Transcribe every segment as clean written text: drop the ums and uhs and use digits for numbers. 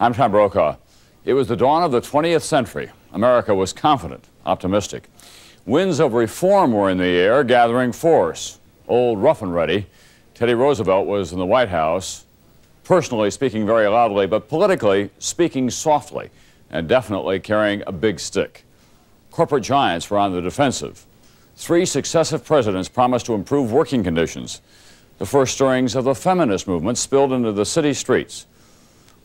I'm Tom Brokaw. It was the dawn of the 20th century. America was confident, optimistic. Winds of reform were in the air, gathering force. Old rough and ready, Teddy Roosevelt was in the White House, personally speaking very loudly, but politically speaking softly, and definitely carrying a big stick. Corporate giants were on the defensive. 3 successive presidents promised to improve working conditions. The first stirrings of the feminist movement spilled into the city streets.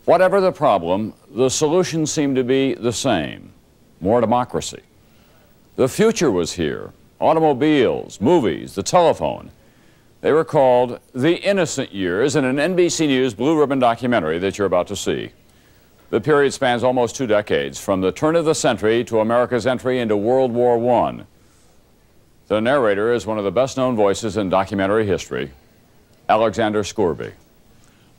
Whatever the problem, the solution seemed to be the same: more democracy. The future was here: automobiles, movies, the telephone. They were called The Innocent Years in an NBC News Blue Ribbon documentary that you're about to see. The period spans almost 2 decades, from the turn of the century to America's entry into World War I. The narrator is one of the best-known voices in documentary history, Alexander Scourby.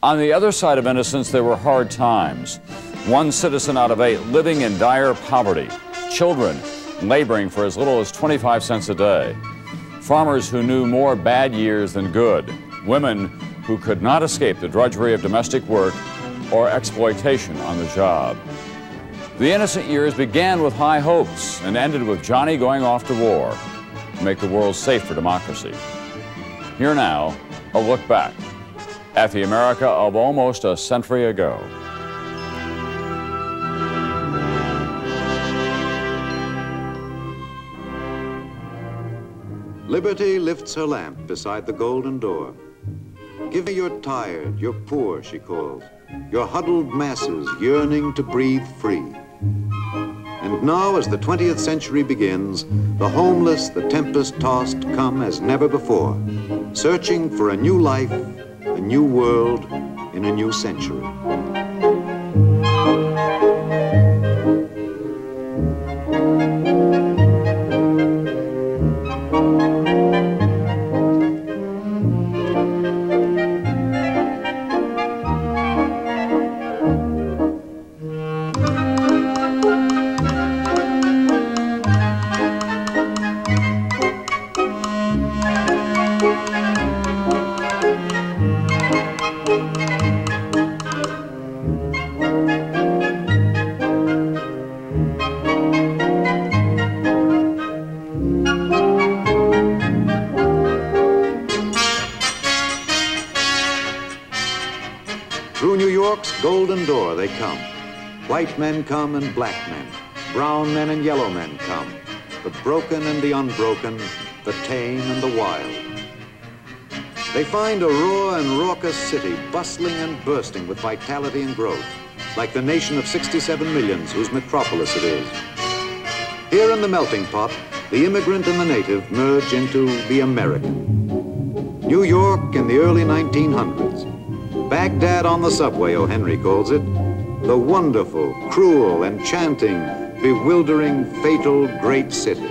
On the other side of innocence, there were hard times. 1 citizen out of 8 living in dire poverty. Children laboring for as little as 25 cents a day. Farmers who knew more bad years than good. Women who could not escape the drudgery of domestic work or exploitation on the job. The innocent years began with high hopes and ended with Johnny going off to war to make the world safe for democracy. Here now, a look back at the America of almost a century ago. Liberty lifts her lamp beside the golden door. Give me your tired, your poor, she calls, your huddled masses yearning to breathe free. And now, as the 20th century begins, the homeless, the tempest-tossed come as never before, searching for a new life, a new world, in a new century. Through New York's golden door they come. White men come and black men. Brown men and yellow men come. The broken and the unbroken, the tame and the wild. They find a raw and raucous city, bustling and bursting with vitality and growth, like the nation of 67 millions whose metropolis it is. Here in the melting pot, the immigrant and the native merge into the American. New York in the early 1900s. Baghdad on the subway, O. Henry calls it. The wonderful, cruel, enchanting, bewildering, fatal, great city.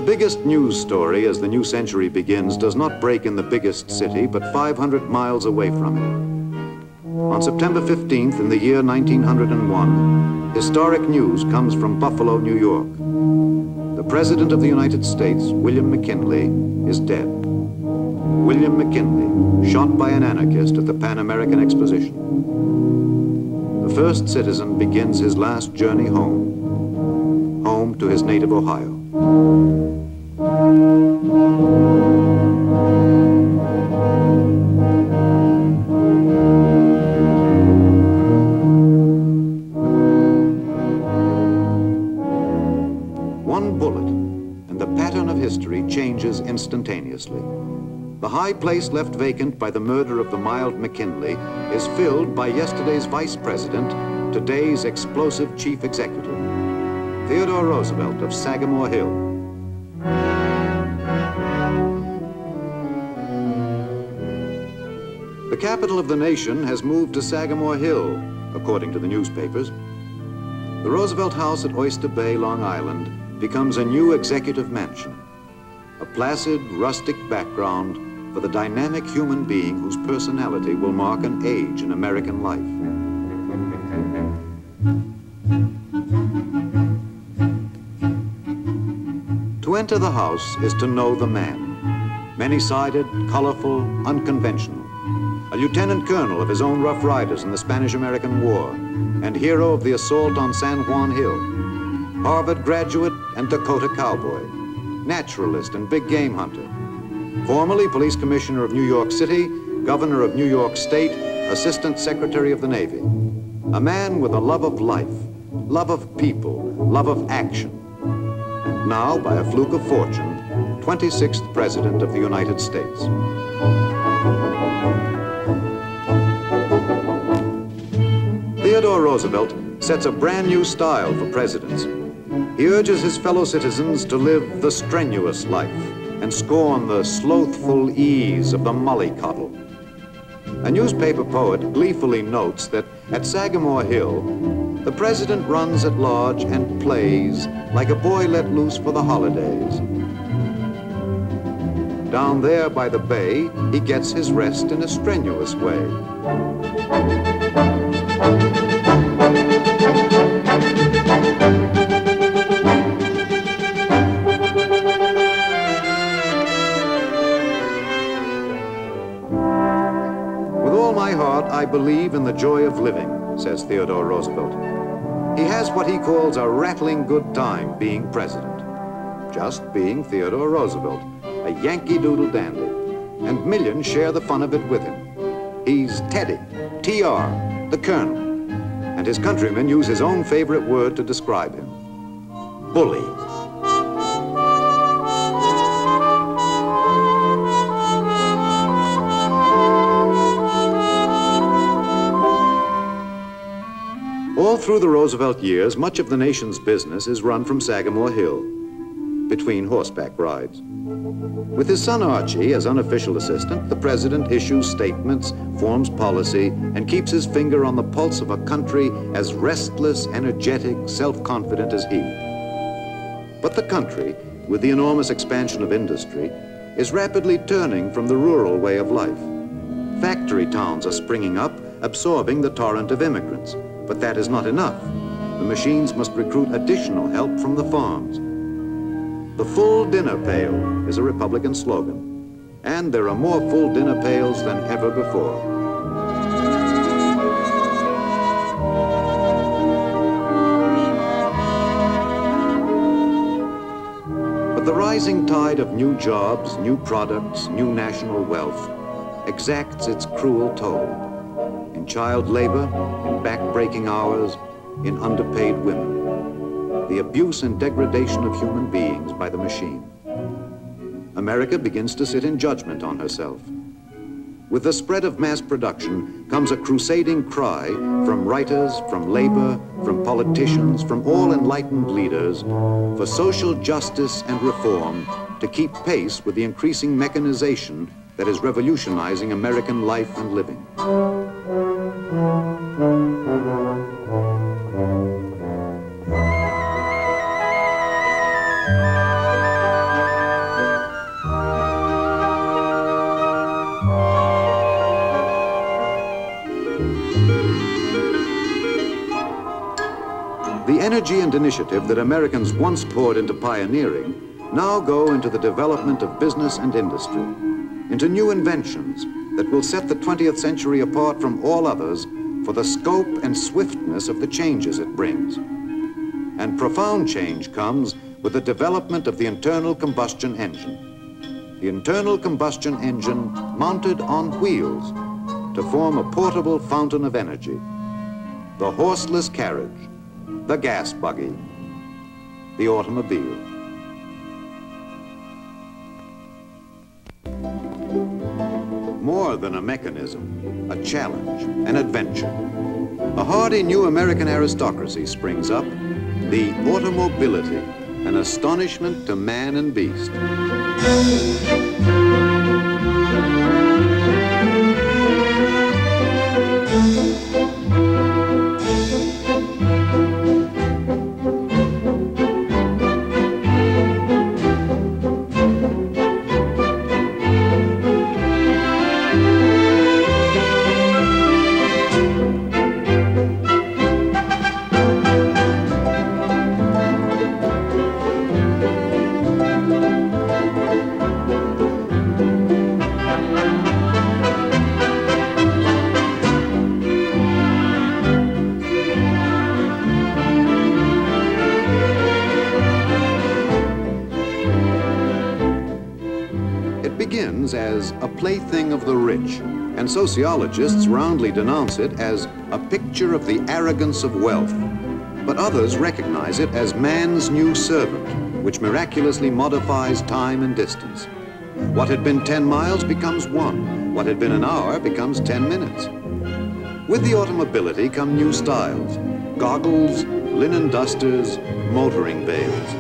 biggest news story as the new century begins does not break in the biggest city, but 500 miles away from On September 15th in the year 1901, historic news comes from Buffalo, New York. The President of the United States, William McKinley, is dead. William McKinley, shot by an anarchist at the Pan American Exposition. The first citizen begins his last journey home to his native Ohio. One bullet, and the pattern of history changes instantaneously. The high place left vacant by the murder of the mild McKinley is filled by yesterday's vice president, today's explosive chief executive, Theodore Roosevelt of Sagamore Hill. The capital of the nation has moved to Sagamore Hill, according to the newspapers. The Roosevelt House at Oyster Bay, Long Island, becomes a new executive mansion, a placid, rustic background for the dynamic human being whose personality will mark an age in American life. To enter the house is to know the man. Many-sided, colorful, unconventional. A lieutenant colonel of his own Rough Riders in the Spanish-American War, and hero of the assault on San Juan Hill. Harvard graduate and Dakota cowboy. Naturalist and big game hunter. Formerly police commissioner of New York City, governor of New York State, assistant secretary of the Navy. A man with a love of life, love of people, love of action. And now, by a fluke of fortune, 26th President of the United States. Theodore Roosevelt sets a brand new style for presidents. He urges his fellow citizens to live the strenuous life and scorn the slothful ease of the mollycoddle. A newspaper poet gleefully notes that at Sagamore Hill, the president runs at large and plays like a boy let loose for the holidays. Down there by the bay, he gets his rest in a strenuous way. I believe in the joy of living, says Theodore Roosevelt. He has what he calls a rattling good time being president. Just being Theodore Roosevelt, a Yankee Doodle dandy, and millions share the fun of it with him. He's Teddy, TR, the Colonel, and his countrymen use his own favorite word to describe him, bully. All through the Roosevelt years, much of the nation's business is run from Sagamore Hill, between horseback rides. With his son Archie as unofficial assistant, the president issues statements, forms policy, and keeps his finger on the pulse of a country as restless, energetic, self-confident as he. But the country, with the enormous expansion of industry, is rapidly turning from the rural way of life. Factory towns are springing up, absorbing the torrent of immigrants. But that is not enough. The machines must recruit additional help from the farms. The full dinner pail is a Republican slogan, and there are more full dinner pails than ever before. But the rising tide of new jobs, new products, new national wealth exacts its cruel toll. In child labor, in back-breaking hours, in underpaid women. The abuse and degradation of human beings by the machine. America begins to sit in judgment on herself. With the spread of mass production comes a crusading cry from writers, from labor, from politicians, from all enlightened leaders for social justice and reform to keep pace with the increasing mechanization that is revolutionizing American life and living. The energy and initiative that Americans once poured into pioneering now go into the development of business and industry, into new inventions that will set the 20th century apart from all others for the scope and swiftness of the changes it brings. And profound change comes with the development of the internal combustion engine. The internal combustion engine mounted on wheels to form a portable fountain of energy. The horseless carriage, the gas buggy, the automobile. More than a mechanism, a challenge, an adventure. A hardy new American aristocracy springs up, the automobility, an astonishment to man and beast. As a plaything of the rich, and sociologists roundly denounce it as a picture of the arrogance of wealth. But others recognize it as man's new servant, which miraculously modifies time and distance. What had been 10 miles becomes 1. What had been an hour becomes 10 minutes. With the automobility come new styles: goggles, linen dusters, motoring veils.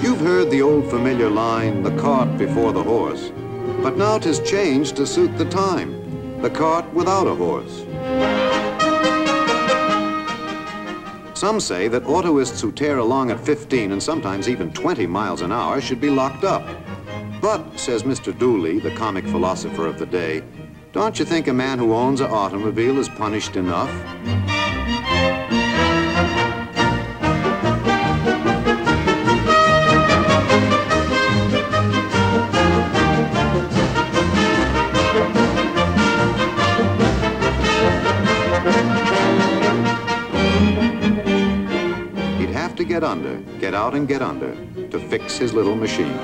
You've heard the old familiar line, the cart before the horse, but now 'tis changed to suit the time, the cart without a horse. Some say that autoists who tear along at 15 and sometimes even 20 miles an hour should be locked up. But, says Mr. Dooley, the comic philosopher of the day, don't you think a man who owns an automobile is punished enough? Get out and get under to fix his little machine.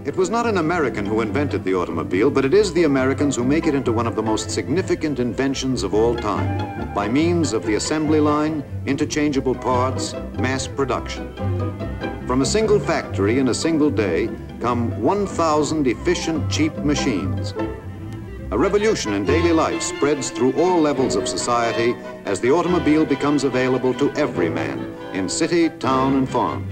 It was not an American who invented the automobile, but it is the Americans who make it into one of the most significant inventions of all time, by means of the assembly line, interchangeable parts, mass production. From a single factory in a single day come 1,000 efficient, cheap machines. A revolution in daily life spreads through all levels of society as the automobile becomes available to every man in city, town, and farm.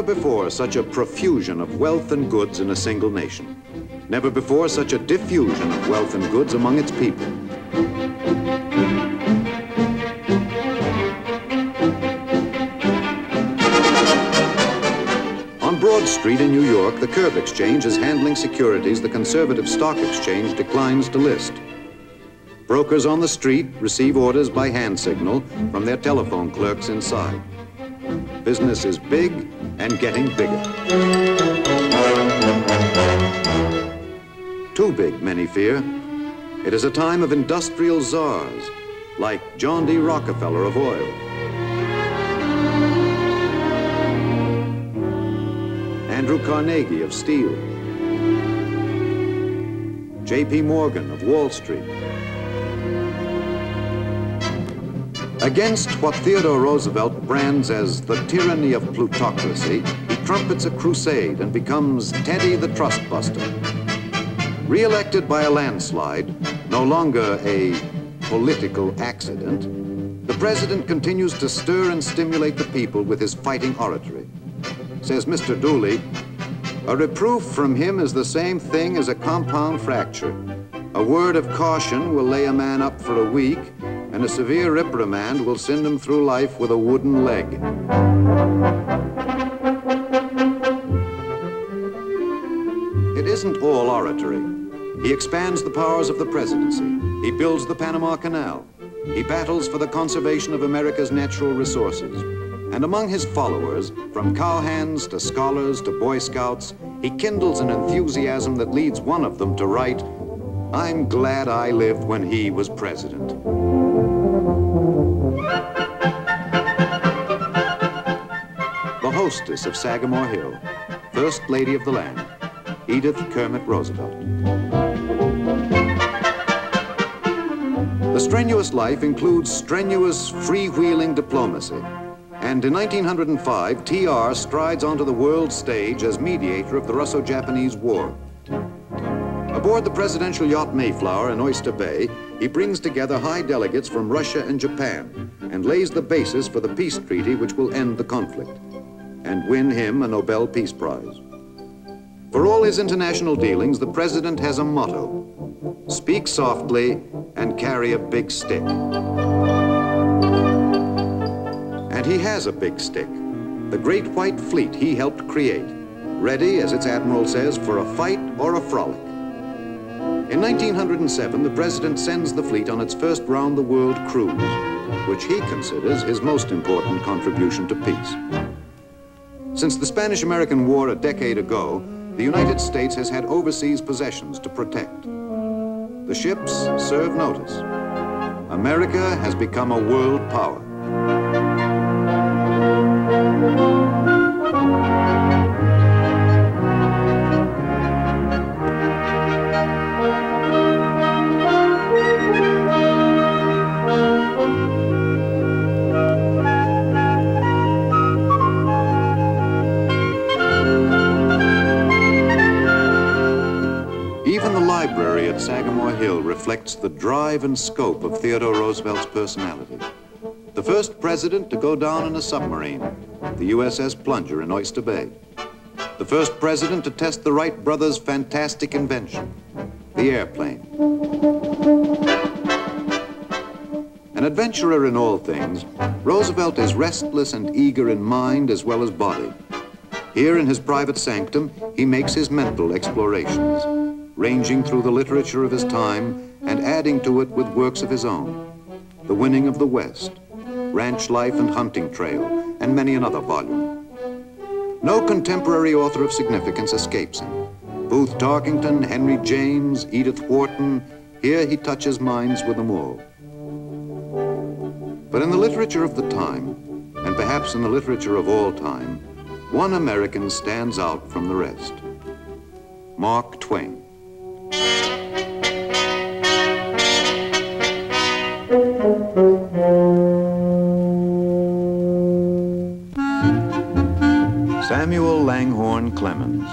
before such a profusion of wealth and goods in a single nation. Never before such a diffusion of wealth and goods among its people. On Broad Street in New York, the Curb Exchange is handling securities the conservative stock exchange declines to list. Brokers on the street receive orders by hand signal from their telephone clerks inside. Business is big and getting bigger. Too big, many fear. It is a time of industrial czars, like John D. Rockefeller of oil, Andrew Carnegie of steel, J.P. Morgan of Wall Street. Against what Theodore Roosevelt brands as the tyranny of plutocracy, he trumpets a crusade and becomes Teddy the Trust Buster. Re-elected by a landslide, no longer a political accident, the president continues to stir and stimulate the people with his fighting oratory. Says Mr. Dooley, a reproof from him is the same thing as a compound fracture. A word of caution will lay a man up for a week, and a severe reprimand will send him through life with a wooden leg. It isn't all oratory. He expands the powers of the presidency. He builds the Panama Canal. He battles for the conservation of America's natural resources. And among his followers, from cowhands to scholars to Boy Scouts, he kindles an enthusiasm that leads one of them to write, "I'm glad I lived when he was president." The hostess of Sagamore Hill, First Lady of the land, Edith Kermit Roosevelt. The strenuous life includes strenuous, freewheeling diplomacy. And in 1905, TR strides onto the world stage as mediator of the Russo-Japanese War. Aboard the presidential yacht Mayflower in Oyster Bay, he brings together high delegates from Russia and Japan and lays the basis for the peace treaty which will end the conflict and win him a Nobel Peace Prize. For all his international dealings, the president has a motto: speak softly and carry a big stick. And he has a big stick, the great white fleet he helped create, ready, as its admiral says, for a fight or a frolic. In 1907, the president sends the fleet on its first round-the-world cruise, which he considers his most important contribution to peace. Since the Spanish-American War a decade ago, the United States has had overseas possessions to protect. The ships serve notice. America has become a world power. Even the library at Sagamore Hill reflects the drive and scope of Theodore Roosevelt's personality. The first president to go down in a submarine, the USS Plunger in Oyster Bay. The first president to test the Wright brothers' fantastic invention, the airplane. An adventurer in all things, Roosevelt is restless and eager in mind as well as body. Here in his private sanctum, he makes his mental explorations, ranging through the literature of his time and adding to it with works of his own. The Winning of the West, Ranch Life and Hunting Trail, and many another volume. No contemporary author of significance escapes him. Booth Tarkington, Henry James, Edith Wharton, here he touches minds with them all. But in the literature of the time, and perhaps in the literature of all time, one American stands out from the rest. Mark Twain. Samuel Langhorne Clemens,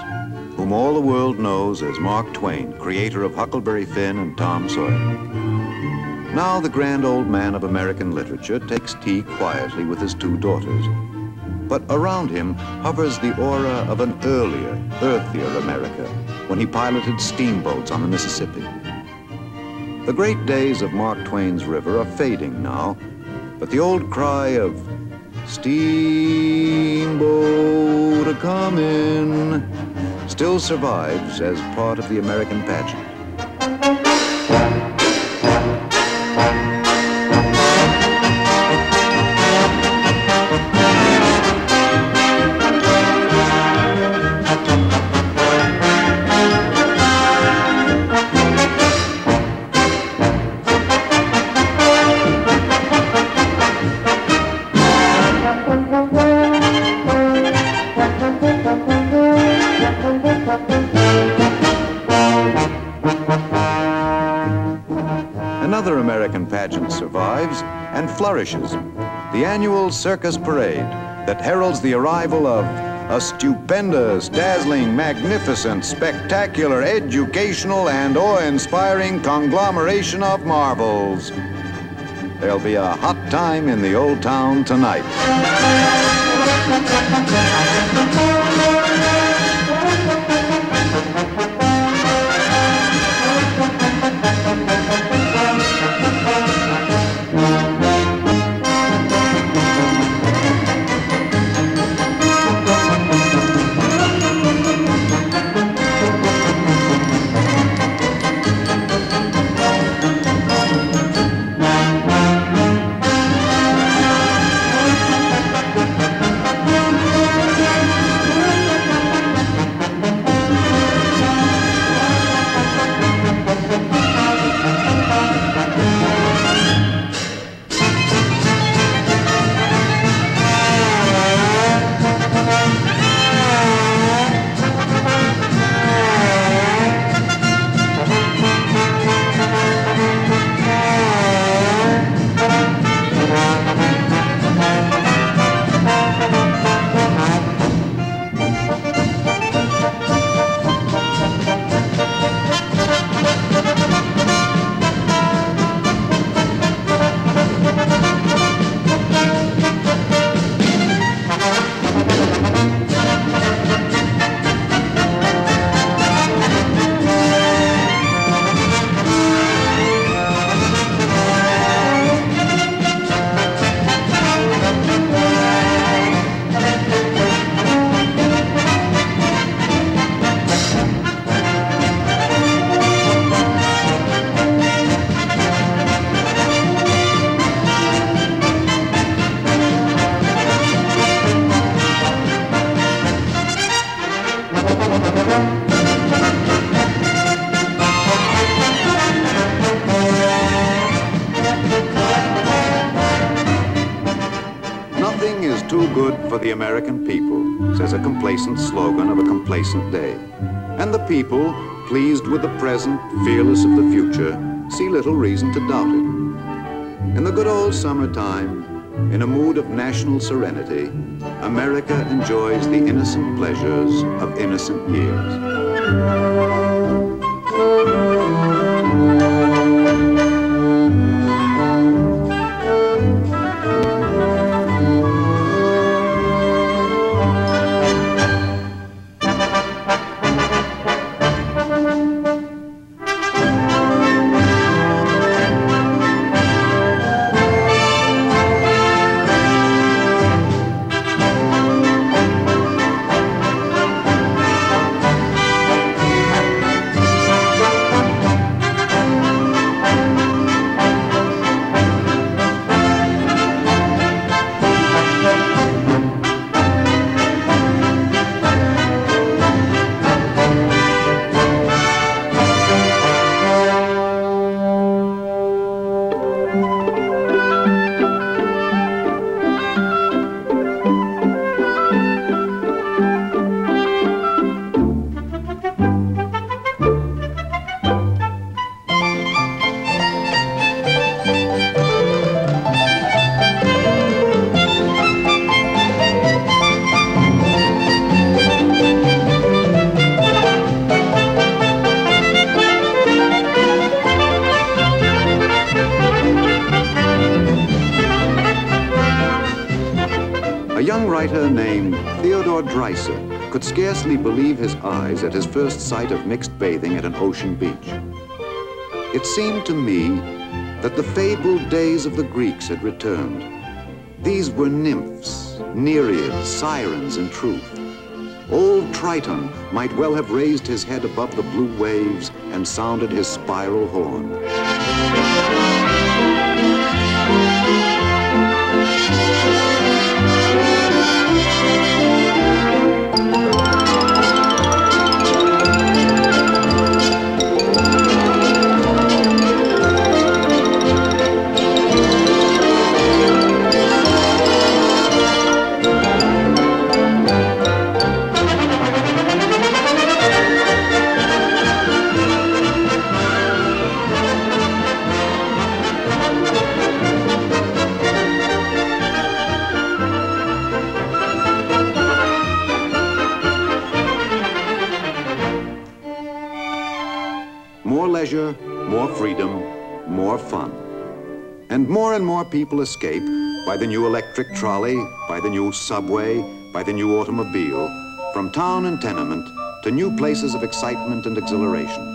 whom all the world knows as Mark Twain, creator of Huckleberry Finn and Tom Sawyer. Now the grand old man of American literature takes tea quietly with his two daughters. but around him hovers the aura of an earlier, earthier America when he piloted steamboats on the Mississippi. The great days of Mark Twain's river are fading now, but the old cry of steamboat a-comin' still survives as part of the American pageant. Another American pageant survives and flourishes, the annual circus parade that heralds the arrival of a stupendous, dazzling, magnificent, spectacular, educational, and awe-inspiring conglomeration of marvels. There'll be a hot time in the old town tonight. Nothing is too good for the American people, says a complacent slogan of a complacent day. And the people, pleased with the present, fearless of the future, see little reason to doubt it. In the good old summertime, in a mood of national serenity, America enjoys the innocent pleasures of innocent years. writer named Theodore Dreiser could scarcely believe his eyes at his first sight of mixed bathing at an ocean beach. It seemed to me that the fabled days of the Greeks had returned. These were nymphs, nereids, sirens in truth. Old Triton might well have raised his head above the blue waves and sounded his spiral horn. More leisure, more freedom, more fun. And more people escape by the new electric trolley, by the new subway, by the new automobile, from town and tenement to new places of excitement and exhilaration.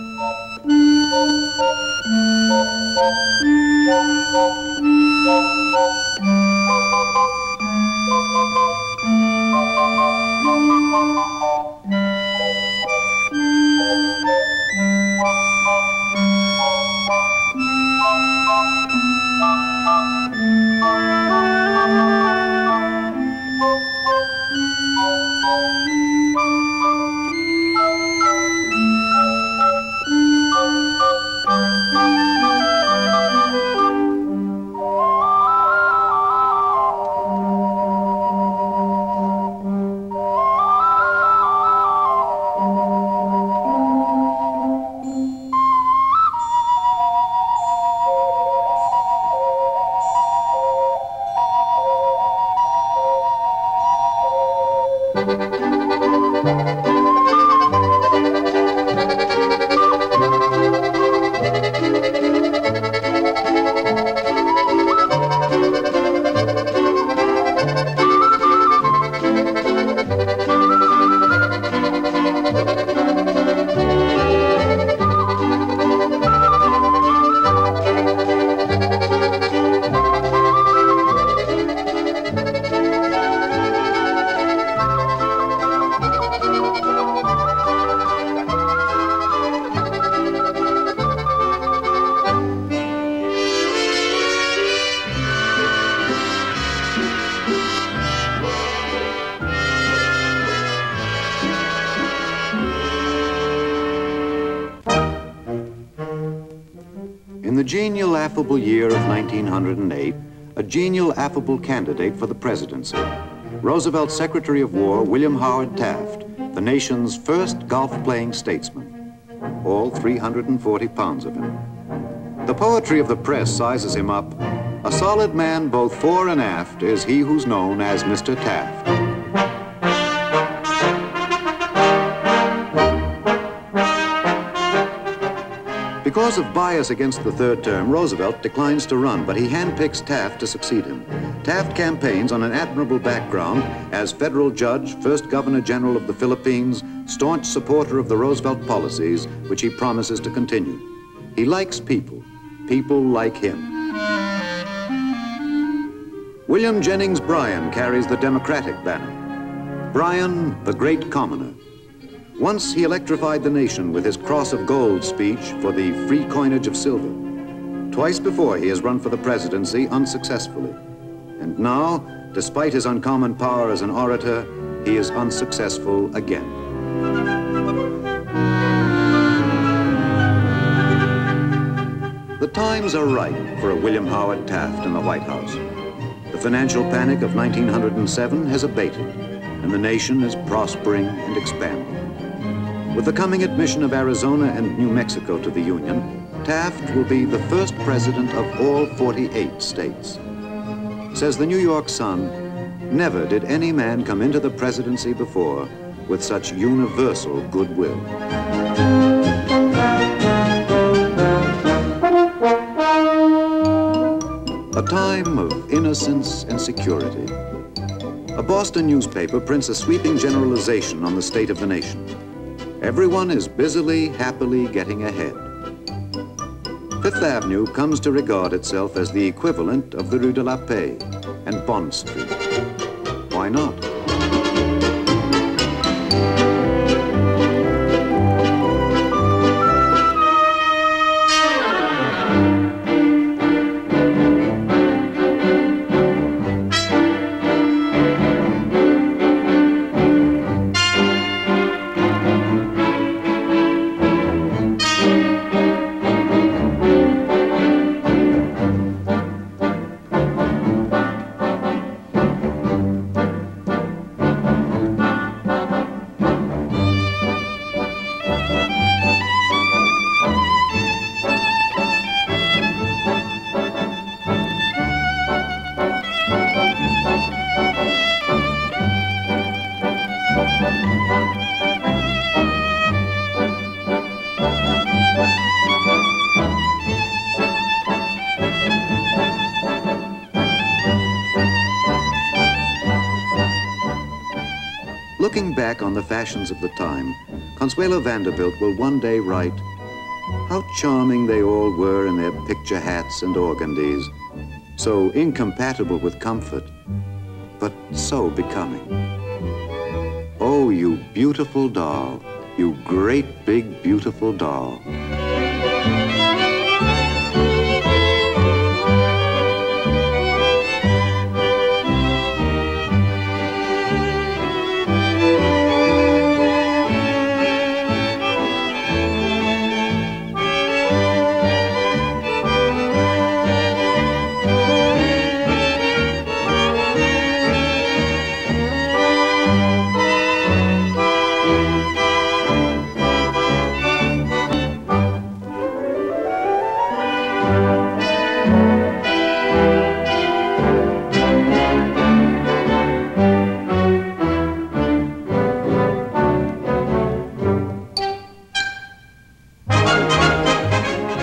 In the genial, affable year of 1908, a genial, affable candidate for the presidency, Roosevelt's Secretary of War, William Howard Taft, the nation's first golf-playing statesman, all 340 pounds of him. The poetry of the press sizes him up. A solid man both fore and aft is he who's known as Mr. Taft. Because of bias against the third term, Roosevelt declines to run, but he handpicks Taft to succeed him. Taft campaigns on an admirable background as federal judge, first Governor General of the Philippines, staunch supporter of the Roosevelt policies, which he promises to continue. He likes people, people like him. William Jennings Bryan carries the Democratic banner. Bryan, the great commoner. Once he electrified the nation with his Cross of Gold speech for the free coinage of silver. Twice before he has run for the presidency unsuccessfully. And now, despite his uncommon power as an orator, he is unsuccessful again. The times are ripe for a William Howard Taft in the White House. The financial panic of 1907 has abated, and the nation is prospering and expanding. With the coming admission of Arizona and New Mexico to the Union, Taft will be the first president of all 48 states. Says the New York Sun, never did any man come into the presidency before with such universal goodwill. A time of innocence and security. A Boston newspaper prints a sweeping generalization on the state of the nation. Everyone is busily, happily getting ahead. Fifth Avenue comes to regard itself as the equivalent of the Rue de la Paix and Bond Street. Why not? Looking back on the fashions of the time, Consuelo Vanderbilt will one day write, "How charming they all were in their picture hats and organdies, so incompatible with comfort, but so becoming. Oh, you beautiful doll, you great big beautiful doll."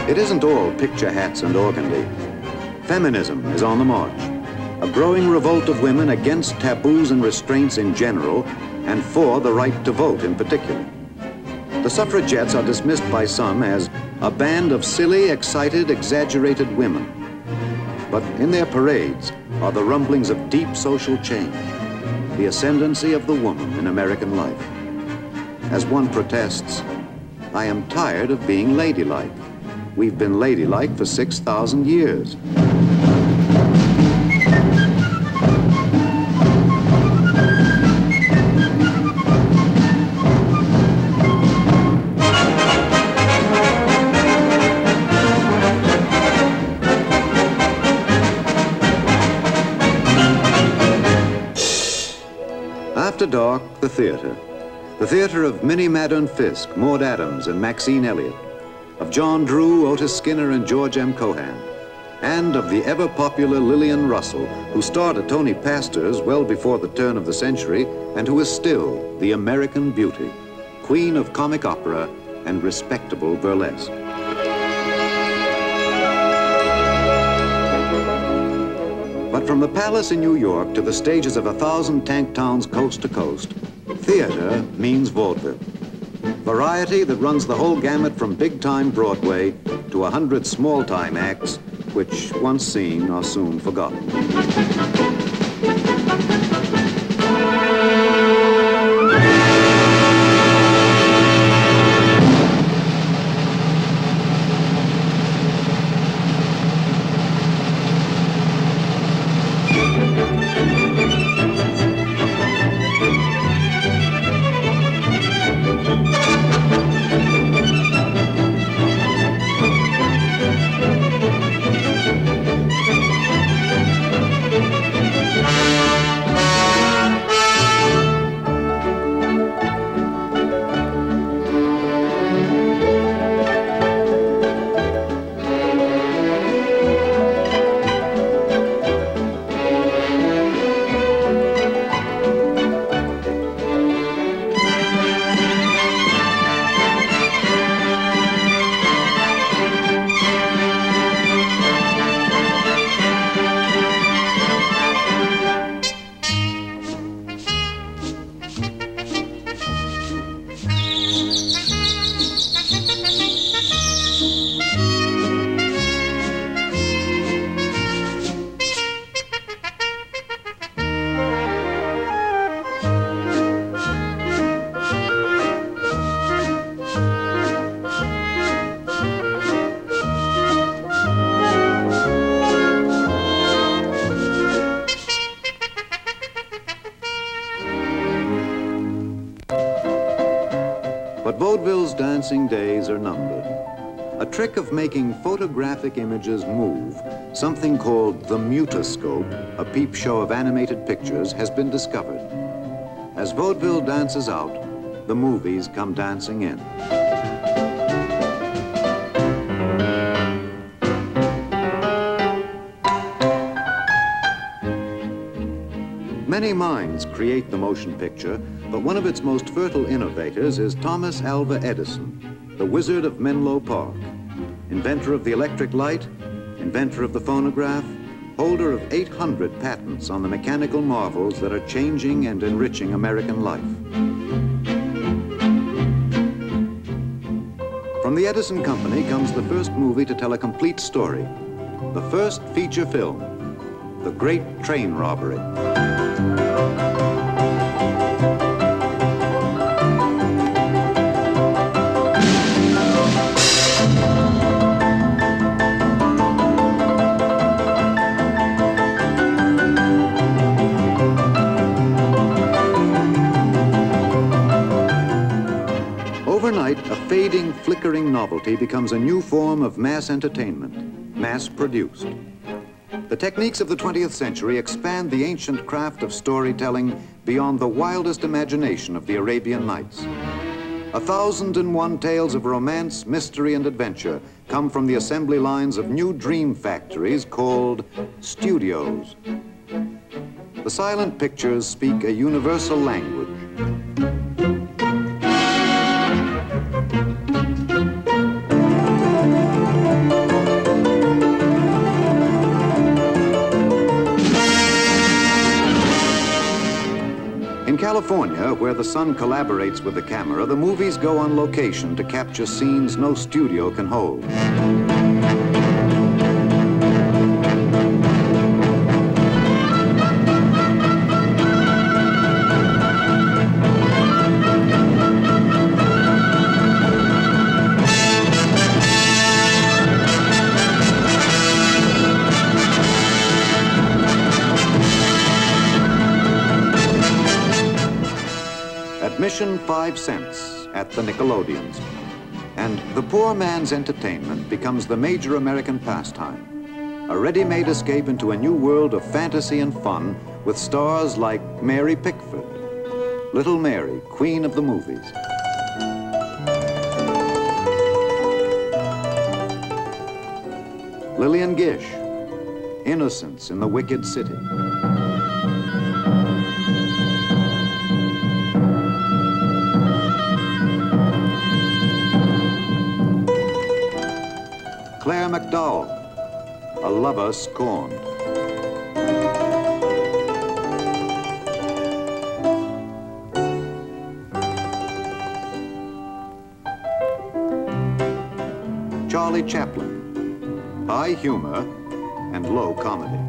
It isn't all picture hats and organdy. Feminism is on the march. A growing revolt of women against taboos and restraints in general, and for the right to vote in particular. The suffragettes are dismissed by some as a band of silly, excited, exaggerated women. But in their parades are the rumblings of deep social change, the ascendancy of the woman in American life. As one protests, "I am tired of being ladylike. We've been ladylike for 6,000 years." After dark, the theater. The theater of Minnie Madden Fisk, Maud Adams, and Maxine Elliott, of John Drew, Otis Skinner, and George M. Cohan, and of the ever-popular Lillian Russell, who starred at Tony Pastor's well before the turn of the century, and who is still the American beauty, queen of comic opera and respectable burlesque. But from the palace in New York to the stages of 1,000 tank towns coast to coast, theater means vaudeville. Variety that runs the whole gamut from big-time Broadway to 100 small-time acts, which once seen are soon forgotten. dancing days are numbered. A trick of making photographic images move, something called the mutoscope, a peep show of animated pictures, has been discovered. As vaudeville dances out, the movies come dancing in. Many minds create the motion picture, but one of its most fertile innovators is Thomas Alva Edison, the Wizard of Menlo Park, inventor of the electric light, inventor of the phonograph, holder of 800 patents on the mechanical marvels that are changing and enriching American life. From the Edison Company comes the first movie to tell a complete story, the first feature film, The Great Train Robbery. Overnight, a fading, flickering novelty becomes a new form of mass entertainment, mass-produced. The techniques of the 20th century expand the ancient craft of storytelling beyond the wildest imagination of the Arabian Nights. 1,001 tales of romance, mystery, and adventure come from the assembly lines of new dream factories called studios. The silent pictures speak a universal language. In California, where the sun collaborates with the camera, the movies go on location to capture scenes no studio can hold. Admission 5 cents at the Nickelodeons. And the poor man's entertainment becomes the major American pastime. A ready-made escape into a new world of fantasy and fun with stars like Mary Pickford, Little Mary, queen of the movies. Lillian Gish, Innocence in the Wicked City. Claire McDowell, A Lover Scorned. Charlie Chaplin, high humor and low comedy.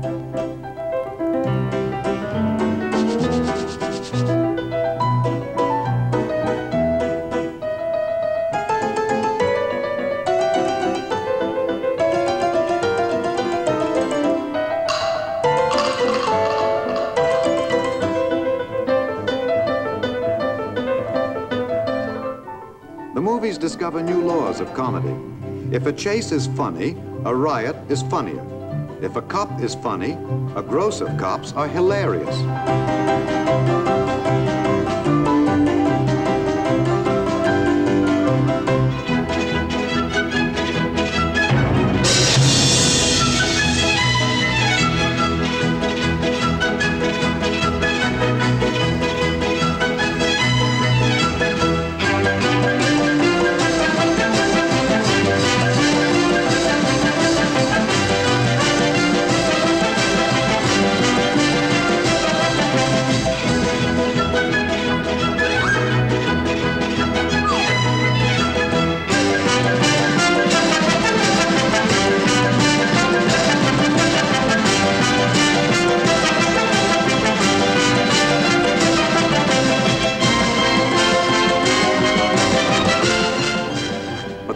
The movies discover new laws of comedy. If a chase is funny, a riot is funnier. If a cop is funny, a gross of cops are hilarious.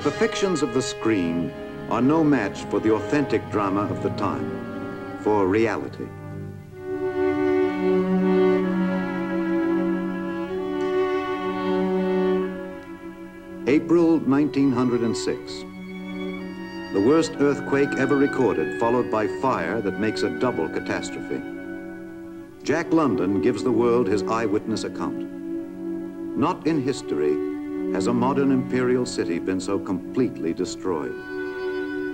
The fictions of the screen are no match for the authentic drama of the time, for reality. April 1906. The worst earthquake ever recorded, followed by fire that makes a double catastrophe. Jack London gives the world his eyewitness account. Not in history has a modern imperial city been so completely destroyed.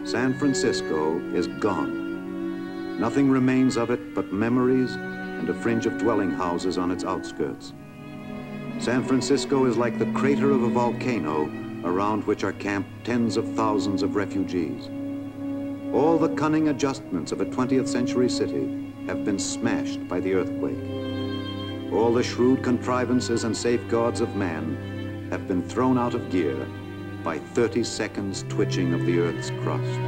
San Francisco is gone. Nothing remains of it but memories and a fringe of dwelling houses on its outskirts. San Francisco is like the crater of a volcano around which are camped tens of thousands of refugees. All the cunning adjustments of a 20th century city have been smashed by the earthquake. All the shrewd contrivances and safeguards of man have been thrown out of gear by 30 seconds twitching of the Earth's crust.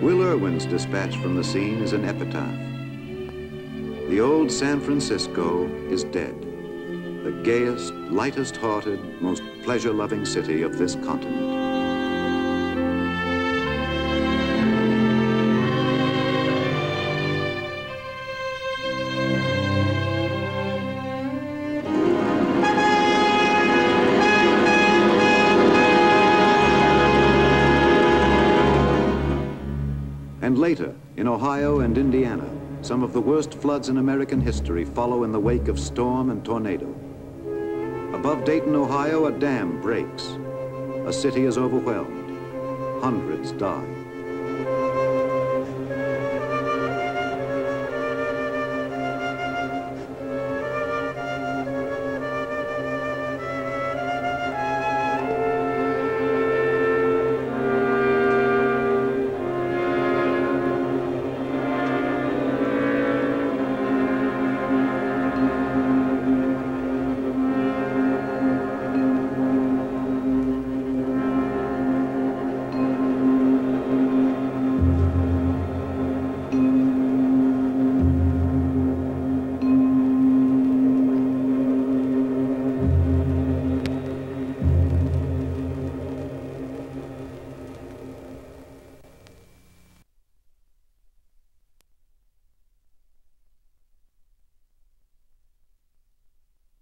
Will Irwin's dispatch from the scene is an epitaph. The old San Francisco is dead, the gayest, lightest-hearted, most pleasure-loving city of this continent. And later, in Ohio and Indiana, some of the worst floods in American history follow in the wake of storm and tornado. Above Dayton, Ohio, a dam breaks. A city is overwhelmed. Hundreds die.